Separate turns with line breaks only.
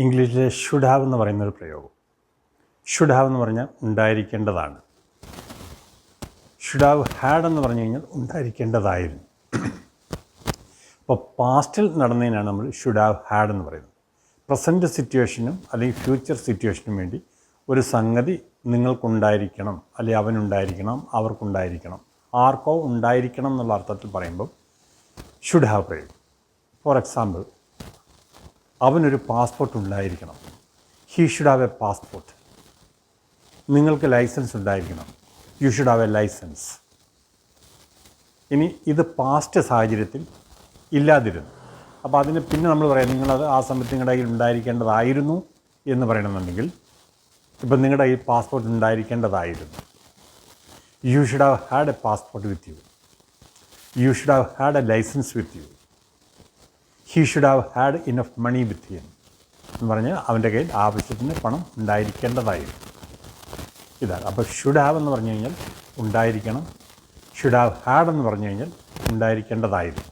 ഇംഗ്ലീഷിലെ should have എന്ന് പറയുന്നൊരു പ്രയോഗം. ഷുഡ് ഹാവ് എന്ന് പറഞ്ഞാൽ ഉണ്ടായിരിക്കേണ്ടതാണ്. ഷുഡ് ഹാവ് ഹാഡ് എന്ന് പറഞ്ഞു കഴിഞ്ഞാൽ ഉണ്ടായിരിക്കേണ്ടതായിരുന്നു. അപ്പോൾ പാസ്റ്റിൽ നടന്നതിനാണ് നമ്മൾ ഷുഡ് ഹാവ് ഹാഡ് എന്ന് പറയുന്നത്. പ്രസൻറ്റ് സിറ്റുവേഷനും അല്ലെങ്കിൽ ഫ്യൂച്ചർ സിറ്റുവേഷനും വേണ്ടി ഒരു സംഗതി നിങ്ങൾക്കുണ്ടായിരിക്കണം, അല്ലെങ്കിൽ അവനുണ്ടായിരിക്കണം, അവർക്കുണ്ടായിരിക്കണം, ആർക്കോ ഉണ്ടായിരിക്കണം എന്നുള്ള അർത്ഥത്തിൽ പറയുമ്പോൾ ഷുഡ് ഹാവ് പ്രയോഗം. ഫോർ എക്സാമ്പിൾ, അവനൊരു പാസ്പോർട്ട് ഉണ്ടായിരിക്കണം. He should have a passport. നിങ്ങൾക്ക് ലൈസൻസ് ഉണ്ടായിരിക്കണം. You should have a licence. ഇനി ഇത് പാസ്റ്റ് സാഹചര്യത്തിൽ ഇല്ലാതിരുന്നു. അപ്പോൾ അതിന് പിന്നെ നമ്മൾ പറയാം, നിങ്ങളത് ആ സമയത്ത് നിങ്ങളുടെ കയ്യിൽ ഉണ്ടായിരിക്കേണ്ടതായിരുന്നു എന്ന് പറയണമെന്നുണ്ടെങ്കിൽ, ഇപ്പം നിങ്ങളുടെ കയ്യിൽ പാസ്പോർട്ട് ഉണ്ടായിരിക്കേണ്ടതായിരുന്നു. You should have had a passport with you. You should have had a licence with you. He should have had enough money with him എന്ന് പറഞ്ഞാൽ അവൻ്റെ കയ്യിൽ ആവശ്യത്തിന് പണം ഉണ്ടായിരിക്കേണ്ടതായിരുന്നു. ഇതാണ്. അപ്പോൾ ഷുഡ് ഹാവ് എന്ന് പറഞ്ഞു കഴിഞ്ഞാൽ ഉണ്ടായിരിക്കണം. ഷുഡ് ഹാവ് ഹാഡ് എന്ന് പറഞ്ഞു കഴിഞ്ഞാൽ ഉണ്ടായിരിക്കേണ്ടതായിരുന്നു.